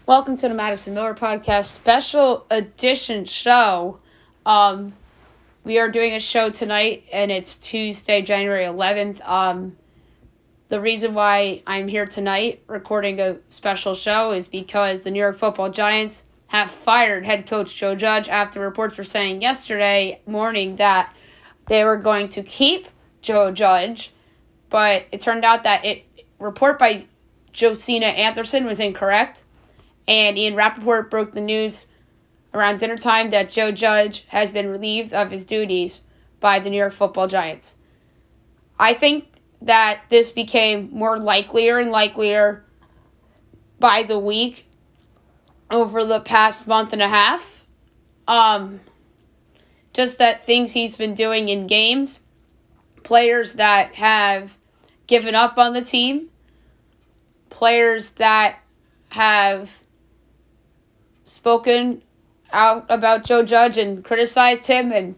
Welcome to the Madison Miller Podcast special edition show. We are doing a show tonight, and it's Tuesday, January 11th. The reason why I'm here tonight recording a special show is because the New York Football Giants have fired head coach Joe Judge after reports were saying yesterday morning that they were going to keep Joe Judge, but it turned out that report by Josina Anderson was incorrect. And Ian Rappaport broke the news around dinner time that Joe Judge has been relieved of his duties by the New York Football Giants. I think that this became more likelier and likelier by the week over the past month and a half. Just that things he's been doing in games, players that have given up on the team, players that have spoken out about Joe Judge and criticized him, and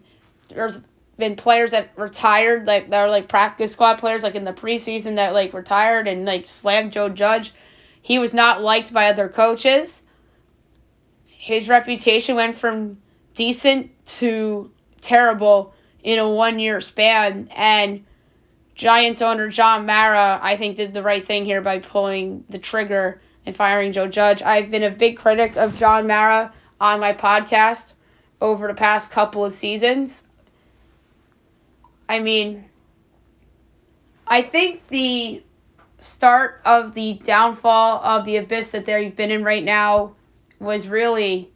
there's been players that retired, that are like practice squad players, like in the preseason, that like retired and like slammed Joe Judge. He was not liked by other coaches. His reputation went from decent to terrible in a 1-year span, and Giants owner John Mara, I think, did the right thing here by pulling the trigger and firing Joe Judge. I've been a big critic of John Mara on my podcast over the past couple of seasons. I mean, I think the start of the downfall of the abyss that they've been in right now was really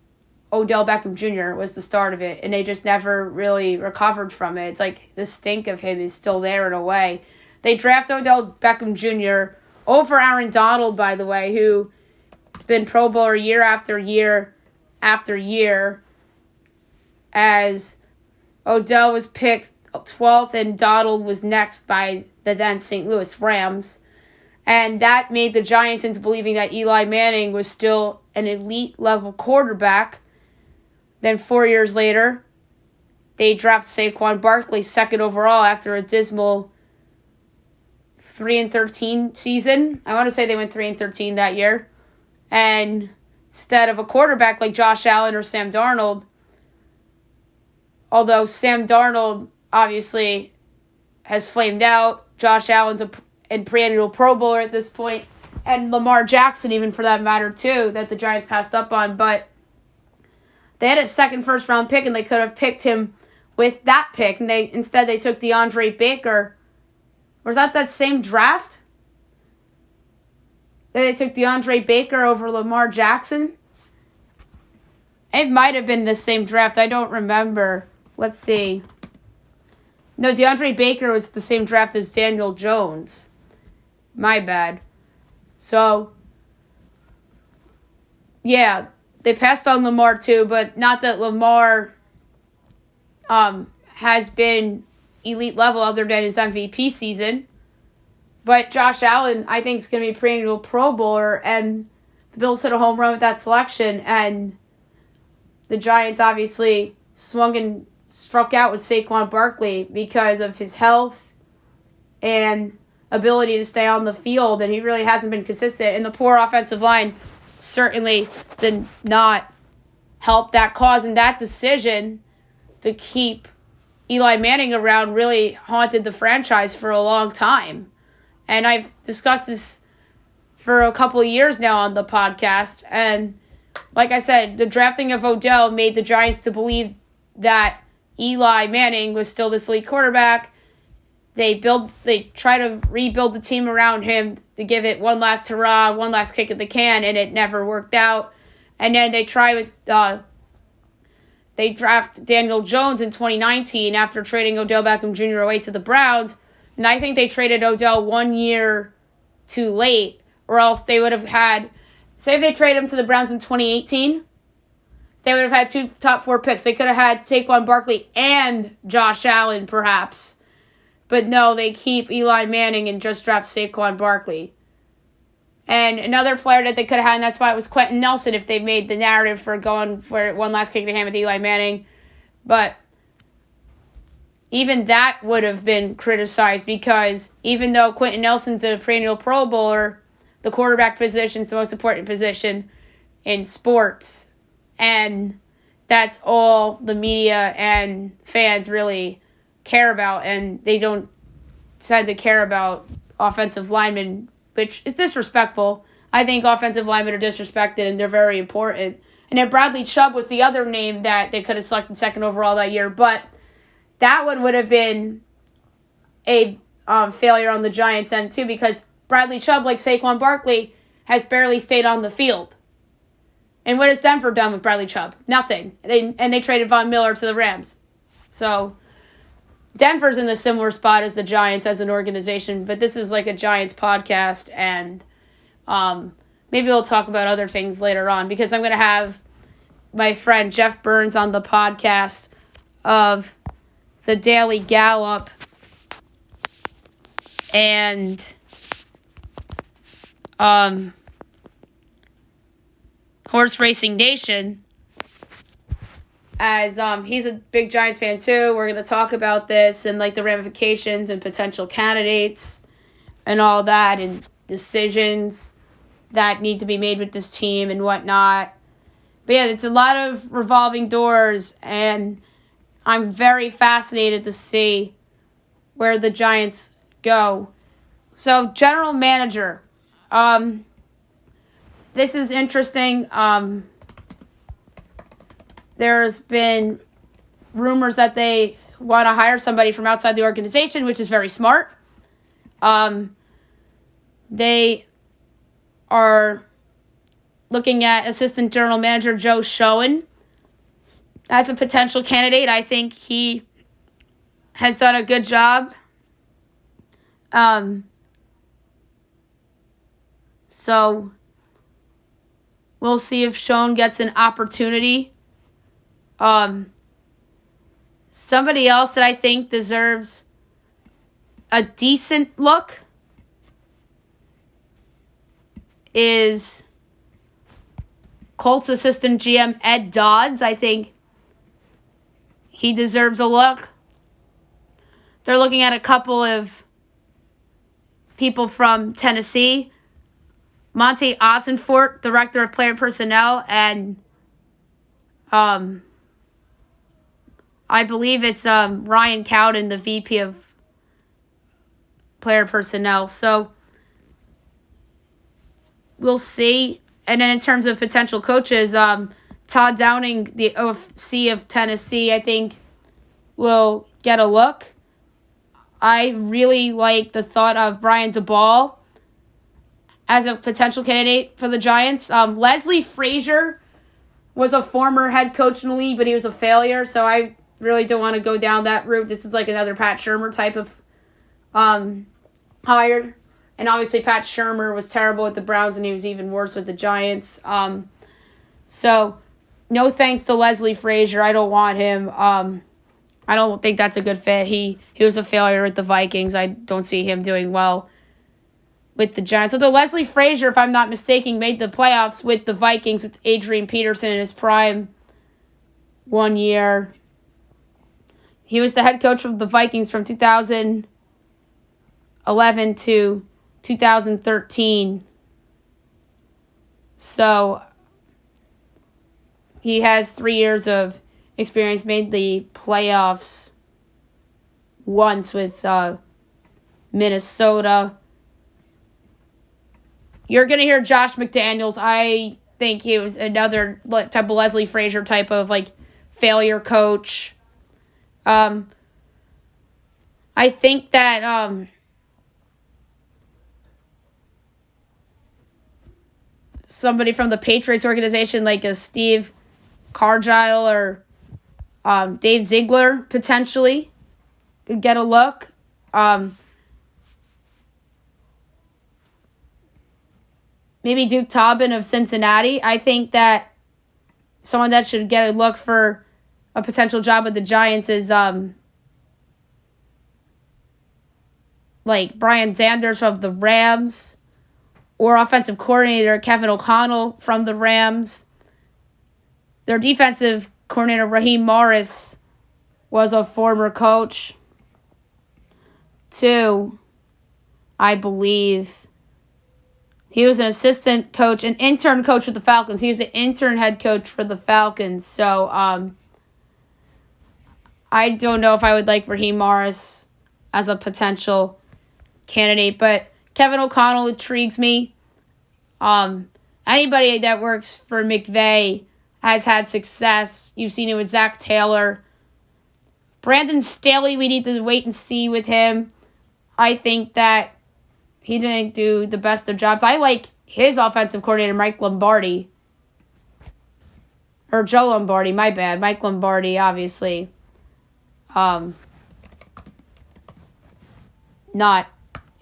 Odell Beckham Jr. was the start of it, and they just never really recovered from it. It's like the stink of him is still there in a way. They draft Odell Beckham Jr. over Aaron Donald, by the way, who has been Pro Bowler year after year after year, as Odell was picked 12th and Donald was next by the then St. Louis Rams. And that made the Giants into believing that Eli Manning was still an elite-level quarterback. Then 4 years later, they draft Saquon Barkley second overall after a dismal 3-13 season. I want to say they went 3-13 that year. And instead of a quarterback like Josh Allen or Sam Darnold, although Sam Darnold obviously has flamed out, Josh Allen's a perennial Pro Bowler at this point, and Lamar Jackson, even for that matter, too, that the Giants passed up on. But they had a second first-round pick, and they could have picked him with that pick, and instead they took DeAndre Baker. Was that same draft? They took DeAndre Baker over Lamar Jackson? It might have been the same draft. I don't remember. Let's see. No, DeAndre Baker was the same draft as Daniel Jones. My bad. So, yeah, they passed on Lamar too, but not that Lamar has been elite level other than his MVP season. But Josh Allen, I think, is going to be a perennial Pro Bowler, and the Bills hit a home run with that selection, and the Giants obviously struck out with Saquon Barkley because of his health and ability to stay on the field, and he really hasn't been consistent. And the poor offensive line certainly did not help that cause, and that decision to keep Eli Manning around really haunted the franchise for a long time. And I've discussed this for a couple of years now on the podcast. And like I said, the drafting of Odell made the Giants to believe that Eli Manning was still this elite quarterback. They try to rebuild the team around him to give it one last hurrah, one last kick at the can, and it never worked out. And then they draft Daniel Jones in 2019 after trading Odell Beckham Jr. away to the Browns. And I think they traded Odell 1 year too late, or else they would have had, say if they traded him to the Browns in 2018, they would have had 2 top 4 picks. They could have had Saquon Barkley and Josh Allen, perhaps. But no, they keep Eli Manning and just draft Saquon Barkley. And another player that they could have had, and that's why it was Quentin Nelson if they made the narrative for going for one last kick to hand with Eli Manning. But even that would have been criticized because even though Quentin Nelson's a perennial Pro Bowler, the quarterback position is the most important position. in sports. And that's all the media and fans really care about. And they don't tend to care about offensive linemen, which is disrespectful. I think offensive linemen are disrespected, and they're very important. And then Bradley Chubb was the other name that they could have selected second overall that year. But that one would have been a failure on the Giants' end, too, because Bradley Chubb, like Saquon Barkley, has barely stayed on the field. And what has Denver done with Bradley Chubb? Nothing. They traded Von Miller to the Rams. So Denver's in a similar spot as the Giants as an organization, but this is like a Giants podcast, and maybe we'll talk about other things later on, because I'm going to have my friend Jeff Burns on the podcast of the Daily Gallop and Horse Racing Nation, as he's a big Giants fan too. We're going to talk about this and like the ramifications and potential candidates and all that, and decisions that need to be made with this team and whatnot. But yeah, it's a lot of revolving doors, and I'm very fascinated to see where the Giants go. So, general manager. This is interesting. There's been rumors that they want to hire somebody from outside the organization, which is very smart. They are looking at assistant general manager Joe Schoen as a potential candidate. I think he has done a good job. So we'll see if Schoen gets an opportunity. Somebody else that I think deserves a decent look is Colts assistant GM Ed Dodds. I think he deserves a look. They're looking at a couple of people from Tennessee. Monte Ossenfort, director of player personnel, and I believe it's Ryan Cowden, the VP of player personnel. So we'll see. And then in terms of potential coaches, Todd Downing, the OC of Tennessee, I think will get a look. I really like the thought of Brian DeBall as a potential candidate for the Giants. Leslie Frazier was a former head coach in the league, but he was a failure, so I really don't want to go down that route. This is like another Pat Shurmur type of hire. And obviously Pat Shurmur was terrible with the Browns, and he was even worse with the Giants. So no thanks to Leslie Frazier. I don't want him. I don't think that's a good fit. He was a failure with the Vikings. I don't see him doing well with the Giants. Although Leslie Frazier, if I'm not mistaken, made the playoffs with the Vikings with Adrian Peterson in his prime one year. He was the head coach of the Vikings from 2011 to 2013. So he has 3 years of experience, made the playoffs once with Minnesota. You're going to hear Josh McDaniels. I think he was another type of Leslie Frazier type of like failure coach. I think that somebody from the Patriots organization like a Steve Cargile or Dave Ziegler potentially could get a look. Maybe Duke Tobin of Cincinnati. I think that someone that should get a look for a potential job with the Giants is like Brian Sanders of the Rams, or offensive coordinator Kevin O'Connell from the Rams. Their defensive coordinator Raheem Morris was a former coach too, I believe. He was an assistant coach, an intern coach with the Falcons. He was the intern head coach for the Falcons. So, I don't know if I would like Raheem Morris as a potential candidate, but Kevin O'Connell intrigues me. Anybody that works for McVay has had success. You've seen it with Zach Taylor. Brandon Staley, we need to wait and see with him. I think that he didn't do the best of jobs. I like his offensive coordinator, Mike Lombardi. Or Joe Lombardi, my bad. Mike Lombardi, obviously. Not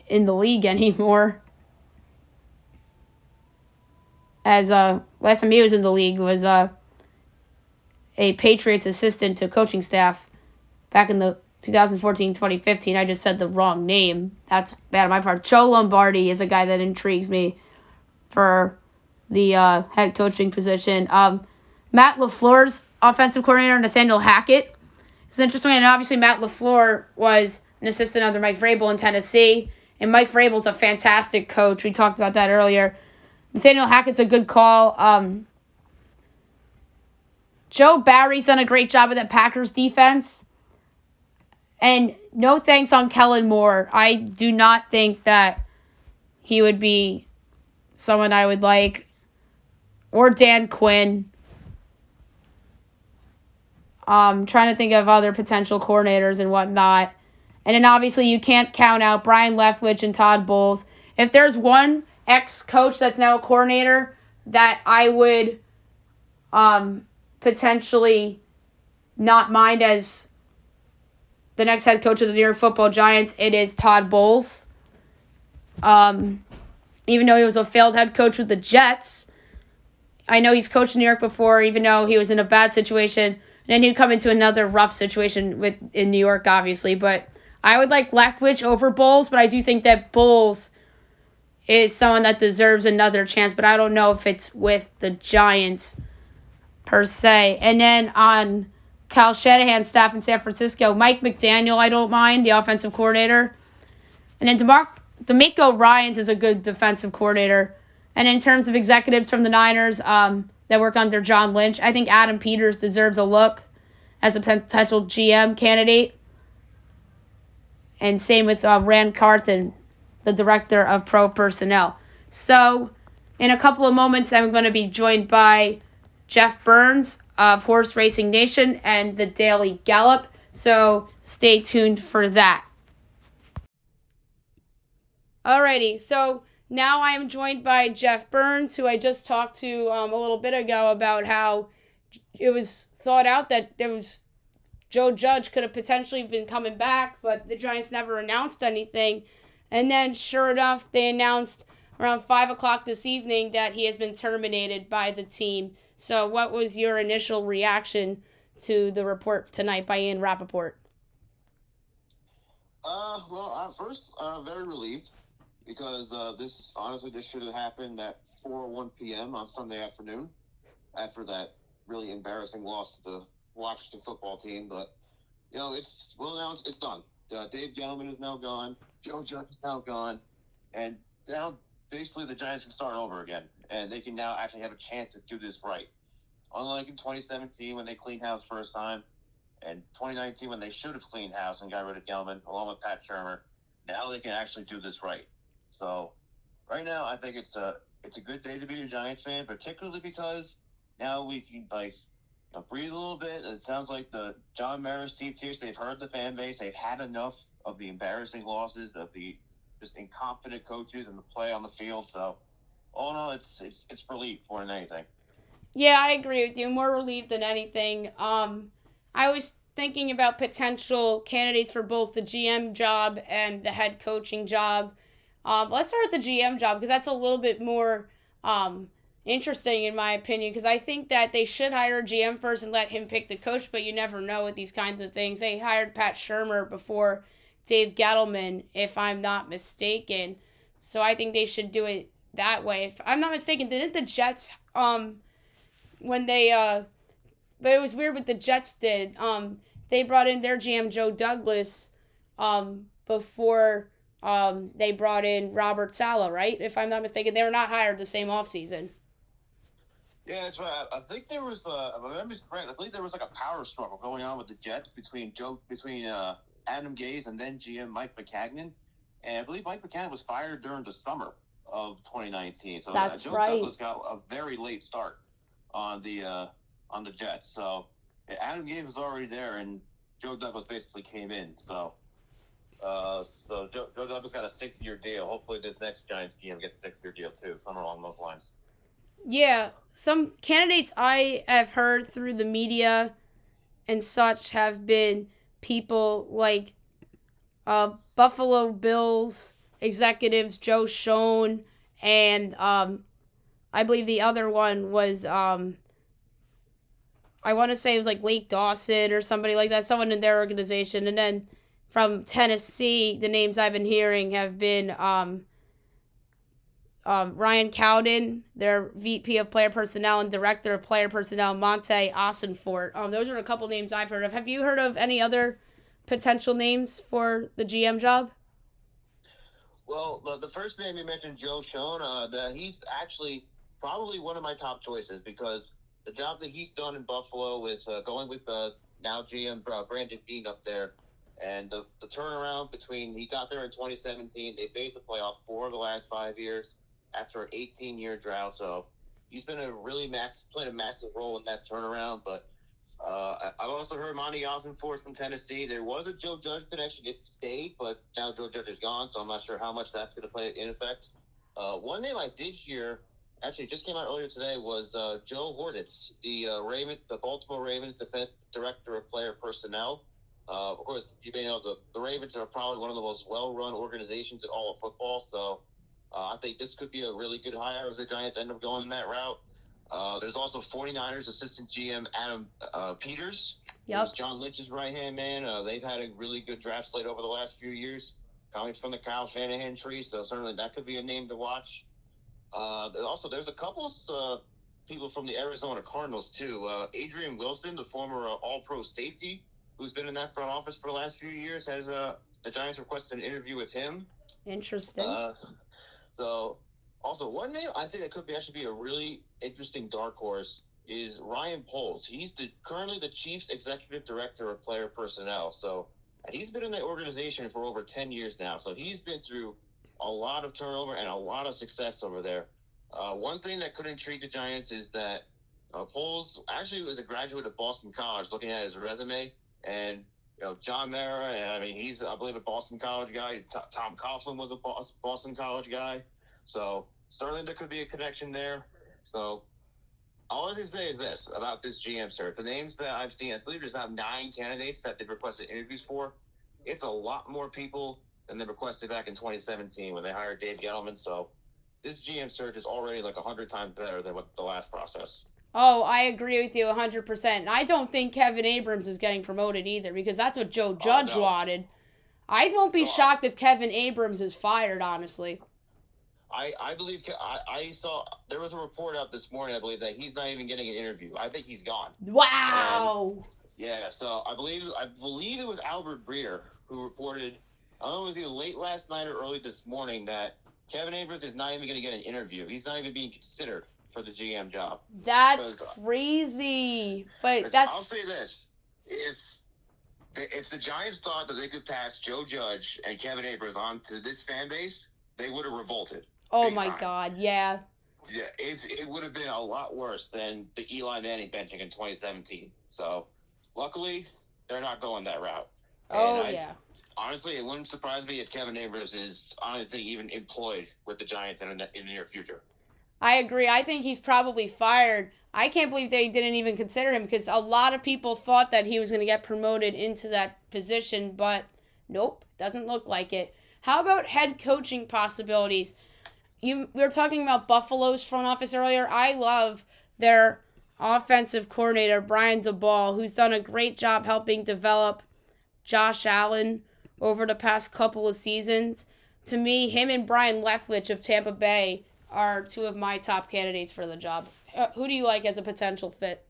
in the league anymore. As last time he was in the league was a Patriots assistant to coaching staff back in the 2014-2015. I just said the wrong name. That's bad on my part. Joe Lombardi is a guy that intrigues me for the head coaching position. Matt LaFleur's offensive coordinator, Nathaniel Hackett. It's interesting, and obviously Matt LaFleur was an assistant under Mike Vrabel in Tennessee, and Mike Vrabel's a fantastic coach. We talked about that earlier. Nathaniel Hackett's a good call. Joe Barry's done a great job with that Packers defense. And no thanks on Kellen Moore. I do not think that he would be someone I would like. Or Dan Quinn. Trying to think of other potential coordinators and whatnot. And then obviously you can't count out Brian Leftwich and Todd Bowles. If there's one ex-coach that's now a coordinator that I would potentially not mind as the next head coach of the New York Football Giants, it is Todd Bowles. Even though he was a failed head coach with the Jets, I know he's coached in New York before, even though he was in a bad situation. And then he'd come into another rough situation in New York, obviously. But I would like Leftwich over Bowles, but I do think that Bowles is someone that deserves another chance. But I don't know if it's with the Giants per se. And then on Kyle Shanahan's staff in San Francisco, Mike McDaniel, I don't mind, the offensive coordinator. And then DeMeco Ryans is a good defensive coordinator. And in terms of executives from the Niners that work under John Lynch, I think Adam Peters deserves a look as a potential GM candidate. And same with Rand Carthen, the director of pro personnel. So in a couple of moments, I'm going to be joined by Jeff Burns of Horse Racing Nation and the Daily Gallop. So stay tuned for that. Alrighty, so now I am joined by Jeff Burns, who I just talked to a little bit ago about how it was thought out that Joe Judge could have potentially been coming back, but the Giants never announced anything. And then, sure enough, they announced around 5 o'clock this evening that he has been terminated by the team. So what was your initial reaction to the report tonight by Ian Rappaport? Well, at first, very relieved because this should have happened at 4:01 p.m. on Sunday afternoon after that really embarrassing loss to the Washington football team. But, now it's done. Dave Gettleman is now gone. Joe Judge is now gone. And now basically the Giants can start over again. And they can now actually have a chance to do this right. Unlike in 2017 when they cleaned house first time, and 2019 when they should have cleaned house and got rid of Gettleman along with Pat Shurmur, now they can actually do this right. So right now I think it's a good day to be a Giants fan, particularly because now we can breathe a little bit. It sounds like the John Mara's team tears. They've heard the fan base. They've had enough of the embarrassing losses, of the just incompetent coaches and the play on the field. So all in all, it's relief more than anything. Yeah, I agree with you. More relief than anything. I was thinking about potential candidates for both the GM job and the head coaching job. Let's start with the GM job because that's a little bit more interesting in my opinion, because I think that they should hire a GM first and let him pick the coach, but you never know with these kinds of things. They hired Pat Shurmur before Dave Gettleman, if I'm not mistaken. So I think they should do it that way. If I'm not mistaken, didn't the Jets, when they, but it was weird what the Jets did. They brought in their GM, Joe Douglas, before they brought in Robert Saleh, right? If I'm not mistaken, they were not hired the same offseason. Yeah, that's right. I think there was, if my memory's correct, I believe there was like a power struggle going on with the Jets between Adam Gase and then GM Mike McCagnon, and I believe Mike McCagnon was fired during the summer of 2019. So That's Joe right. Douglas got a very late start on the Jets. So yeah, Adam Gase was already there, and Joe Douglas basically came in. So Joe Douglas got a 6-year deal. Hopefully, this next Giants GM gets a 6-year deal too, somewhere along those lines. Yeah, some candidates I have heard through the media and such have been people like Buffalo Bills executives Joe Schoen, and I believe the other one was I want to say it was like Lake Dawson or somebody like that, someone in their organization. And then from Tennessee, the names I've been hearing have been Ryan Cowden, their VP of Player Personnel and Director of Player Personnel, Monte Ossenfort. Those are a couple names I've heard of. Have you heard of any other potential names for the GM job? Well, the first name you mentioned, Joe Schoen, he's actually probably one of my top choices because the job that he's done in Buffalo with going with now GM Brandon Beane up there, and the turnaround between he got there in 2017, they made the playoffs 4 of the last 5 years after an 18-year drought. So he's been playing a massive role in that turnaround. But I've also heard Monty Ossenfort from Tennessee. There was a Joe Judge connection if he stayed, but now Joe Judge is gone, so I'm not sure how much that's going to play in effect. One name I did hear, actually just came out earlier today, was Joe Hornitz, the Baltimore Ravens defense director of player personnel. Of course, you may know the Ravens are probably one of the most well-run organizations in all of football, so I think this could be a really good hire if the Giants end up going that route. There's also 49ers assistant GM Adam Peters. Yep. Who's John Lynch's right-hand man. They've had a really good draft slate over the last few years, coming from the Kyle Shanahan tree, so certainly that could be a name to watch. There's a couple of people from the Arizona Cardinals, too. Adrian Wilson, the former All-Pro safety, who's been in that front office for the last few years, has the Giants requested an interview with him. Interesting. Also, one name I think that could actually be a really interesting dark horse is Ryan Pohls. He's currently the Chiefs executive director of player personnel. And he's been in the organization for over 10 years now. So he's been through a lot of turnover and a lot of success over there. One thing that could intrigue the Giants is that Pohls actually was a graduate of Boston College, looking at his resume. And John Mara, and he's, I believe, a Boston College guy. Tom Coughlin was a Boston College guy. So certainly there could be a connection there. So all I can say is this about this GM search. The names that I've seen, I believe there's now 9 candidates that they've requested interviews for. It's a lot more people than they requested back in 2017 when they hired Dave Gettleman. So this GM search is already like 100 times better than what the last process. Oh, I agree with you 100%. And I don't think Kevin Abrams is getting promoted either because that's what Joe Judge wanted. I won't be shocked if Kevin Abrams is fired, honestly. I believe I saw there was a report out this morning, I believe, that he's not even getting an interview. I think he's gone. Wow. So I believe it was Albert Breer who reported, I don't know, it was either late last night or early this morning, that Kevin Abrams is not even going to get an interview. He's not even being considered for the GM job. That's crazy. But I'll say this. If the Giants thought that they could pass Joe Judge and Kevin Abrams on to this fan base, they would have revolted. Oh my God, yeah. Yeah, it would have been a lot worse than the Eli Manning benching in 2017. So, luckily, they're not going that route. Yeah. Honestly, it wouldn't surprise me if Kevin Abrams is, honestly, even employed with the Giants in the near future. I agree. I think he's probably fired. I can't believe they didn't even consider him because a lot of people thought that he was going to get promoted into that position, but nope, doesn't look like it. How about head coaching possibilities? We were talking about Buffalo's front office earlier. I love their offensive coordinator, Brian DeBall, who's done a great job helping develop Josh Allen over the past couple of seasons. To me, him and Brian Leftwich of Tampa Bay are 2 of my top candidates for the job. Who do you like as a potential fit?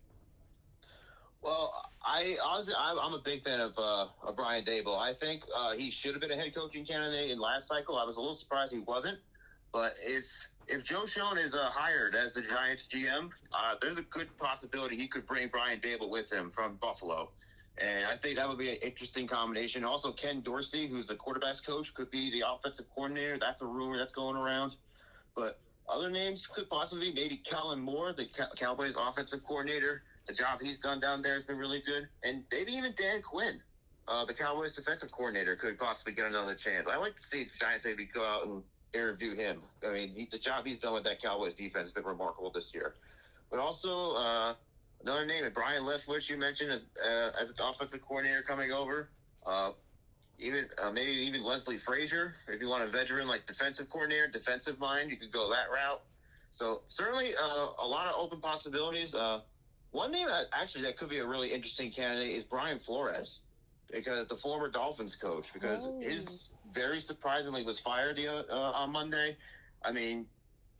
Well, I'm a big fan of Brian Dable. I think he should have been a head coaching candidate in last cycle. I was a little surprised he wasn't. But if Joe Schoen is hired as the Giants GM, there's a good possibility he could bring Brian Dable with him from Buffalo. And I think that would be an interesting combination. Also, Ken Dorsey, who's the quarterback's coach, could be the offensive coordinator. That's a rumor that's going around. But other names could possibly be maybe Kellen Moore, the Cowboys offensive coordinator. The job he's done down there has been really good. And maybe even Dan Quinn, the Cowboys defensive coordinator, could possibly get another chance. I like to see the Giants maybe go out and interview him. I mean, the job he's done with that Cowboys defense has been remarkable this year. But also, another name, Brian Leftwich, you mentioned, as the offensive coordinator coming over. Maybe even Leslie Frazier. If you want a veteran like defensive coordinator, defensive mind, you could go that route. So certainly a lot of open possibilities. One name that could be a really interesting candidate is Brian Flores, because the former Dolphins coach, because his very surprisingly was fired on Monday. I mean,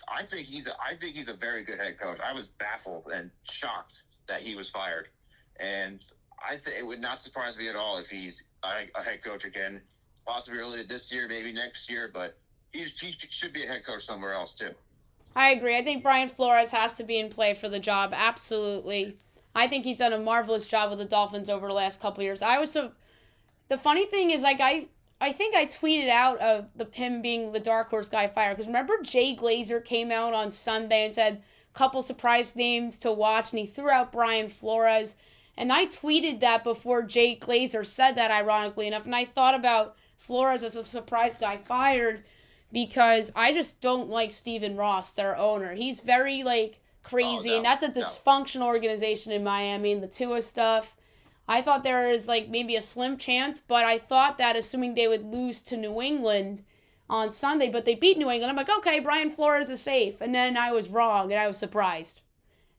I think he's a very good head coach. I was baffled and shocked that he was fired, and it would not surprise me at all if he's a head coach again, possibly early this year, maybe next year. But he should be a head coach somewhere else too. I agree. I think Brian Flores has to be in play for the job. Absolutely. I think he's done a marvelous job with the Dolphins over the last couple of years. The funny thing is, like, I think I tweeted out of him being the dark horse guy fired, because remember Jay Glazer came out on Sunday and said a couple surprise names to watch, and he threw out Brian Flores. And I tweeted that before Jay Glazer said that, ironically enough, and I thought about Flores as a surprise guy fired, because I just don't like Stephen Ross, their owner. He's very, like, crazy, and that's a dysfunctional organization in Miami, and the Tua stuff. I thought there is, like, maybe a slim chance, but I thought that assuming they would lose to New England on Sunday, but they beat New England, I'm like, okay, Brian Flores is safe. And then I was wrong, and I was surprised.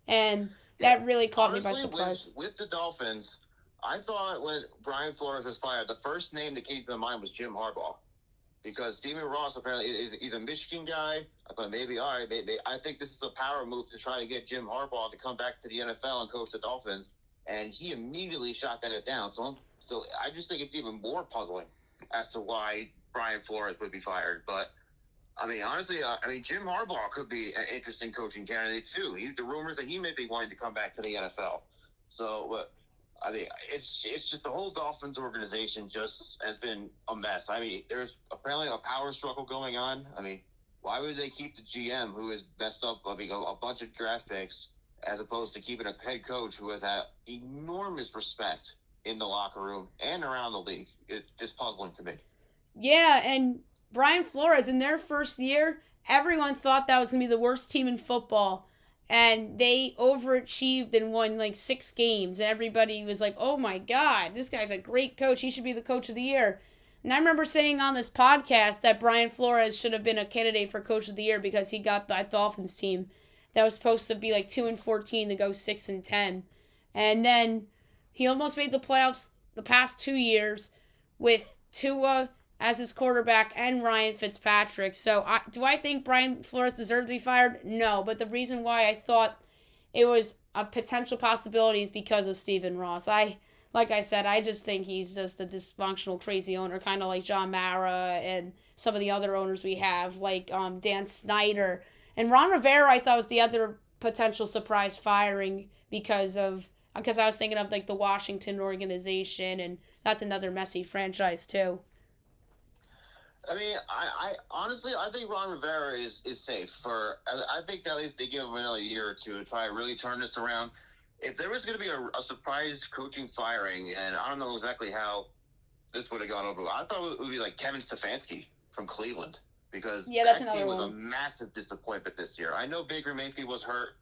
And that really caught me by surprise. With the Dolphins, I thought when Brian Flores was fired, the first name to keep in mind was Jim Harbaugh. Because Stephen Ross apparently he's a Michigan guy. I thought maybe, all right, I think this is a power move to try to get Jim Harbaugh to come back to the NFL and coach the Dolphins. And he immediately shot that down. So I just think it's even more puzzling as to why Brian Flores would be fired. But, I mean, honestly, Jim Harbaugh could be an interesting coaching candidate, too. The rumors that he may be wanting to come back to the NFL. So, I mean, it's just the whole Dolphins organization just has been a mess. I mean, there's apparently a power struggle going on. I mean, why would they keep the GM who has messed up a bunch of draft picks, as opposed to keeping a head coach who has had enormous respect in the locker room and around the league? It's just puzzling to me. Yeah, and Brian Flores, in their first year, everyone thought that was going to be the worst team in football. And they overachieved and won like 6 games. And everybody was like, oh my God, this guy's a great coach. He should be the coach of the year. And I remember saying on this podcast that Brian Flores should have been a candidate for coach of the year, because he got that Dolphins team that was supposed to be like 2-14 to go 6-10. And then he almost made the playoffs the past 2 years with Tua as his quarterback and Ryan Fitzpatrick. So do I think Brian Flores deserved to be fired? No, but the reason why I thought it was a potential possibility is because of Stephen Ross. Like I said, I just think he's just a dysfunctional, crazy owner, kind of like John Mara and some of the other owners we have, like Dan Snyder. And Ron Rivera, I thought, was the other potential surprise firing because I was thinking of like the Washington organization, and that's another messy franchise too. I mean, I honestly, I think Ron Rivera is safe I think at least they give him another year or two to try to really turn this around. If there was going to be a surprise coaching firing, and I don't know exactly how this would have gone over, I thought it would be like Kevin Stefanski from Cleveland, because that team was a massive disappointment this year. I know Baker Mayfield was hurt,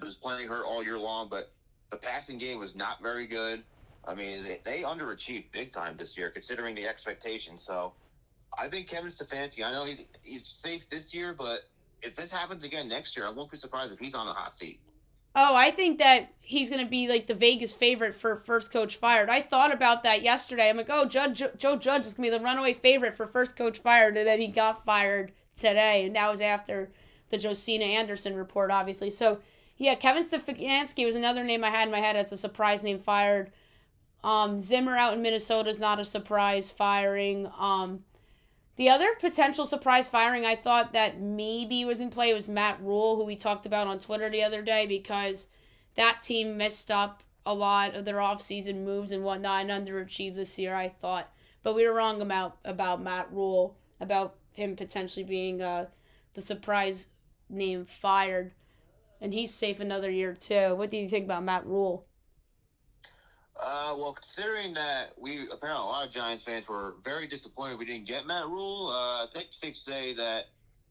was playing hurt all year long, but the passing game was not very good. I mean, they underachieved big time this year, considering the expectations. So I think Kevin Stefanski, I know he's safe this year, but if this happens again next year, I won't be surprised if he's on the hot seat. Oh, I think that he's going to be like the Vegas favorite for first coach fired. I thought about that yesterday. I'm like, oh, Joe Judge is going to be the runaway favorite for first coach fired, and then he got fired today, and that was after the Josina Anderson report, obviously. So, yeah, Kevin Stefanski was another name I had in my head as a surprise name fired. Zimmer out in Minnesota is not a surprise firing. The other potential surprise firing I thought that maybe was in play was Matt Rule, who we talked about on Twitter the other day, because that team messed up a lot of their offseason moves and whatnot and underachieved this year, I thought. But we were wrong about Matt Rule, about him potentially being the surprise name fired. And he's safe another year, too. What do you think about Matt Rule? Well, considering that apparently a lot of Giants fans were very disappointed we didn't get Matt Rule, I think it's safe to say that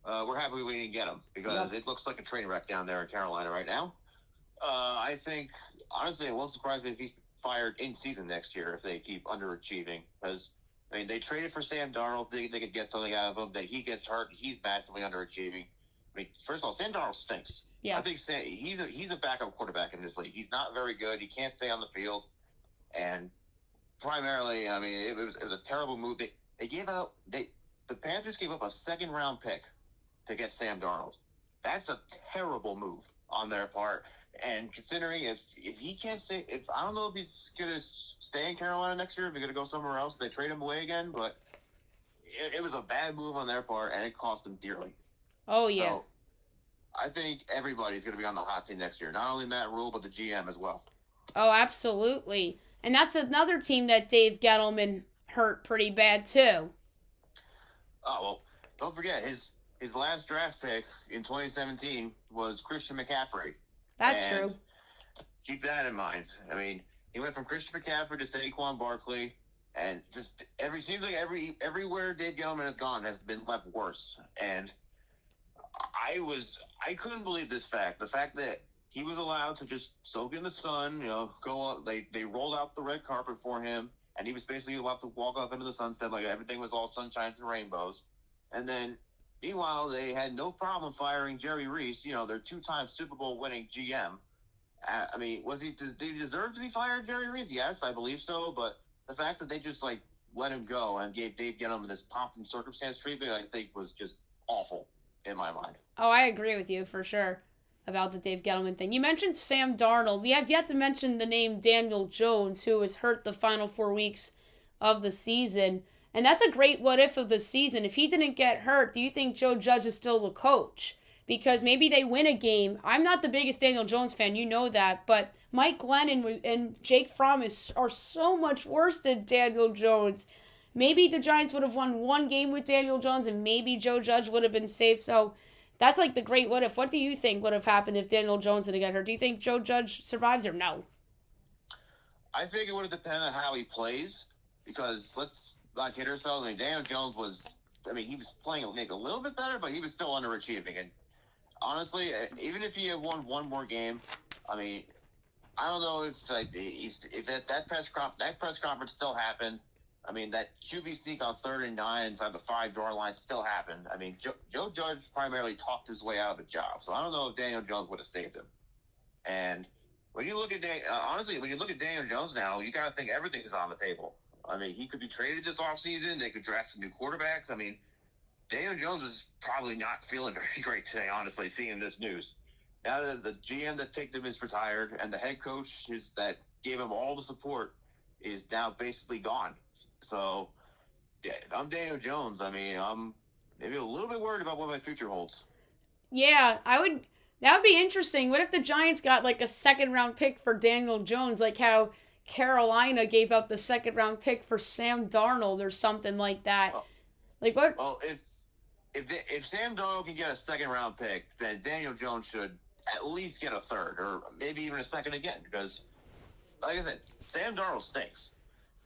we're happy we didn't get him because it looks like a train wreck down there in Carolina right now. I think, honestly, it won't surprise me if he's fired in season next year if they keep underachieving because, I mean, they traded for Sam Darnold. They could get something out of him. That he gets hurt, he's massively underachieving. I mean, first of all, Sam Darnold stinks. Yeah. I think he's a backup quarterback in this league. He's not very good. He can't stay on the field. And primarily, I mean, it was a terrible move. The Panthers gave up a second round pick to get Sam Darnold. That's a terrible move on their part. And considering if he can't stay, I don't know if he's gonna stay in Carolina next year, if he's gonna go somewhere else, they trade him away again. But it was a bad move on their part, and it cost them dearly. Oh yeah. So I think everybody's gonna be on the hot seat next year. Not only Matt Rule, but the GM as well. Oh, absolutely. And that's another team that Dave Gettleman hurt pretty bad, too. Oh, well, don't forget, his last draft pick in 2017 was Christian McCaffrey. That's true. Keep that in mind. I mean, he went from Christian McCaffrey to Saquon Barkley, and just seems like everywhere Dave Gettleman has gone has been left worse. And I couldn't believe this fact. The fact that he was allowed to just soak in the sun, go up. They rolled out the red carpet for him, and he was basically allowed to walk up into the sunset like everything was all sunshines and rainbows. And then, meanwhile, they had no problem firing Jerry Reese, their two-time Super Bowl winning GM. I mean, did he deserve to be fired, Jerry Reese? Yes, I believe so. But the fact that they just let him go and gave Dave Gettleman this pomp and circumstance treatment, I think was just awful in my mind. Oh, I agree with you for sure about the Dave Gettleman thing. You mentioned Sam Darnold. We have yet to mention the name Daniel Jones, who was hurt the final 4 weeks of the season. And that's a great what if of the season. If he didn't get hurt, do you think Joe Judge is still the coach? Because maybe they win a game. I'm not the biggest Daniel Jones fan, you know that, but Mike Glennon and Jake Fromm are so much worse than Daniel Jones. Maybe the Giants would have won one game with Daniel Jones, and maybe Joe Judge would have been safe. So that's like the great what if. What do you think would have happened if Daniel Jones didn't get hurt? Do you think Joe Judge survives or no? I think it would have depended on how he plays, because let's not kid ourselves. I mean, Daniel Jones he was playing maybe a little bit better, but he was still underachieving. And honestly, even if he had won one more game, I mean, I don't know if that press conference still happened. I mean, that QB sneak on 3rd and 9 inside the 5-yard line still happened. I mean, Joe Judge primarily talked his way out of the job. So I don't know if Daniel Jones would have saved him. And when you look at Daniel Jones now, you got to think everything is on the table. I mean, he could be traded this offseason. They could draft some new quarterbacks. I mean, Daniel Jones is probably not feeling very great today, honestly, seeing this news. Now that the GM that picked him is retired and the head coach that gave him all the support is now basically gone. So, yeah, I'm Daniel Jones. I mean, I'm maybe a little bit worried about what my future holds. Yeah, that would be interesting. What if the Giants got a 2nd-round pick for Daniel Jones, like how Carolina gave up the 2nd-round pick for Sam Darnold or something like that? What? Well, if Sam Darnold can get a 2nd-round pick, then Daniel Jones should at least get a 3rd or maybe even a 2nd again, because like I said, Sam Darnold stinks.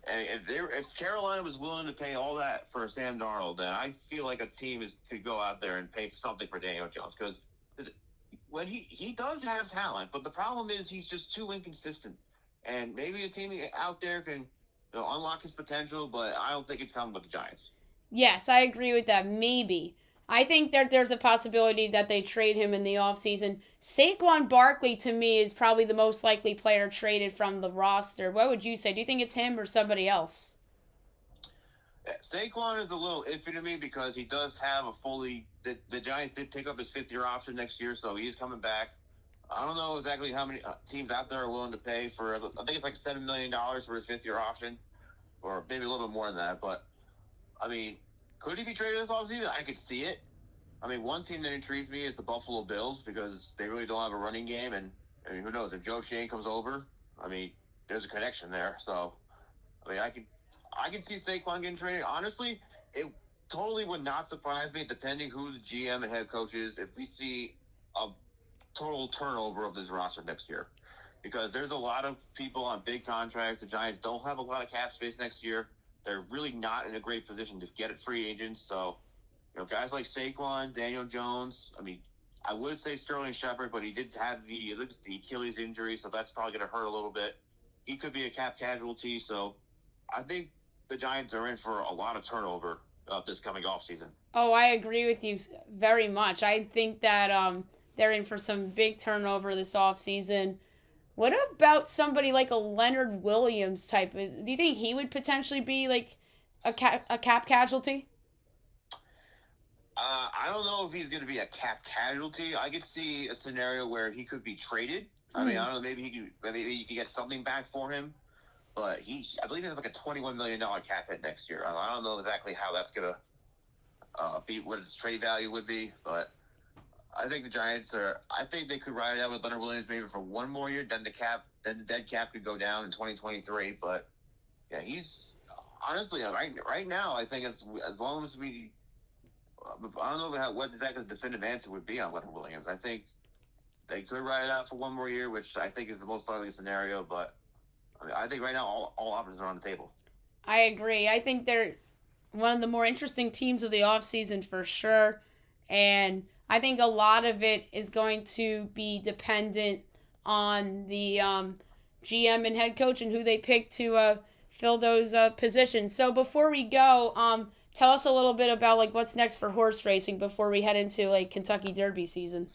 And if Carolina was willing to pay all that for Sam Darnold, then I feel like a team could go out there and pay something for Daniel Jones, because when he does have talent, but the problem is he's just too inconsistent. And maybe a team out there can unlock his potential, but I don't think it's coming with the Giants. Yes, I agree with that. Maybe. I think that there's a possibility that they trade him in the offseason. Saquon Barkley, to me, is probably the most likely player traded from the roster. What would you say? Do you think it's him or somebody else? Yeah, Saquon is a little iffy to me because he does have the Giants did pick up his 5th-year option next year, so he's coming back. I don't know exactly how many teams out there are willing to pay for. I think it's like $7 million for his fifth-year option, or maybe a little bit more than that. But I mean, could he be traded this offseason? I could see it. I mean, one team that intrigues me is the Buffalo Bills because they really don't have a running game, and I mean, who knows if Joe Shane comes over? I mean, there's a connection there. So, I mean, I can see Saquon getting traded. Honestly, it totally would not surprise me, depending who the GM and head coach is, if we see a total turnover of this roster next year. Because there's a lot of people on big contracts. The Giants don't have a lot of cap space next year. They're really not in a great position to get at free agents. So, guys like Saquon, Daniel Jones. I mean, I would say Sterling Shepard, but he did have the Achilles injury, so that's probably going to hurt a little bit. He could be a cap casualty. So I think the Giants are in for a lot of turnover this coming offseason. Oh, I agree with you very much. I think that they're in for some big turnover this offseason. What about somebody like a Leonard Williams type? Do you think he would potentially be like a cap casualty? I don't know if he's going to be a cap casualty. I could see a scenario where he could be traded. I mean, I don't know. Maybe you could get something back for him. But I believe he has like a $21 million cap hit next year. I don't know exactly how that's going to be, what his trade value would be. But I think the Giants I think they could ride it out with Leonard Williams maybe for one more year. Then the dead cap could go down in 2023. But yeah, he's honestly right now. I think as long as I don't know what exactly the definitive answer would be on Leonard Williams. I think they could ride it out for one more year, which I think is the most likely scenario. But I think right now all options are on the table. I agree. I think they're one of the more interesting teams of the offseason for sure. And I think a lot of it is going to be dependent on the GM and head coach and who they pick to fill those positions. So before we go, tell us a little bit about like what's next for horse racing before we head into like Kentucky Derby season.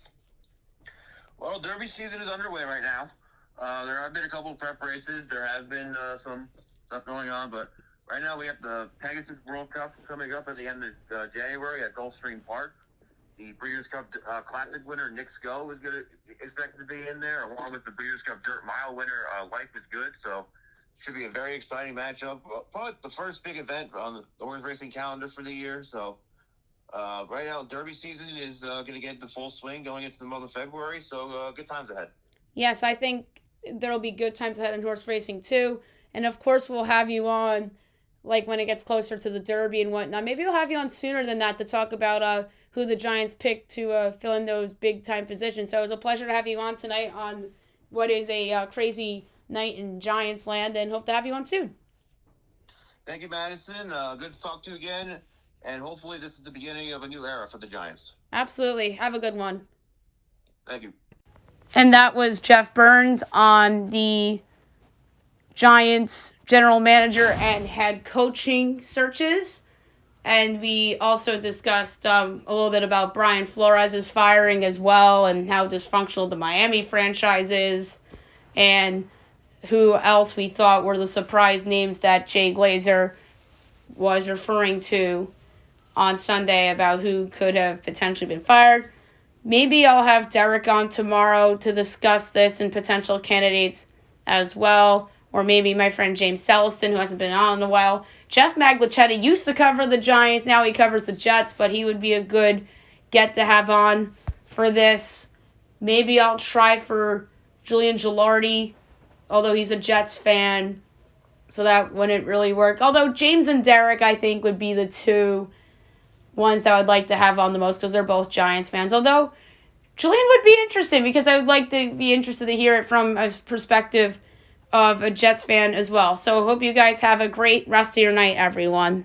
Well, Derby season is underway right now. There have been a couple of prep races. There have been some stuff going on, but right now we have the Pegasus World Cup coming up at the end of January at Gulfstream Park. The Breeders' Cup Classic winner, Nick Sco, is expected to be in there, along with the Breeders' Cup Dirt Mile winner, Life is Good. So should be a very exciting matchup. Probably the first big event on the horse racing calendar for the year. So right now, Derby season is going to get the full swing going into the month of February. So good times ahead. Yes, I think there will be good times ahead in horse racing too. And of course, we'll have you on like when it gets closer to the Derby and whatnot. Maybe we'll have you on sooner than that to talk about who the Giants picked to fill in those big time positions. So it was a pleasure to have you on tonight on what is a crazy night in Giants land, and hope to have you on soon. Thank you, Madison. Good to talk to you again, and hopefully this is the beginning of a new era for the Giants. Absolutely. Have a good one. Thank you. And that was Jeff Burns on the Giants general manager and head coaching searches. And we also discussed a little bit about Brian Flores' firing as well and how dysfunctional the Miami franchise is and who else we thought were the surprise names that Jay Glazer was referring to on Sunday about who could have potentially been fired. Maybe I'll have Derek on tomorrow to discuss this and potential candidates as well. Or maybe my friend James Celestin, who hasn't been on in a while. Jeff Maglicetti used to cover the Giants. Now he covers the Jets, but he would be a good get to have on for this. Maybe I'll try for Julian Gilardi, although he's a Jets fan, so that wouldn't really work. Although James and Derek, I think, would be the two ones that I would like to have on the most because they're both Giants fans. Although Julian would be interesting because I would like to be interested to hear it from a perspective of a Jets fan as well. So I hope you guys have a great rest of your night, everyone.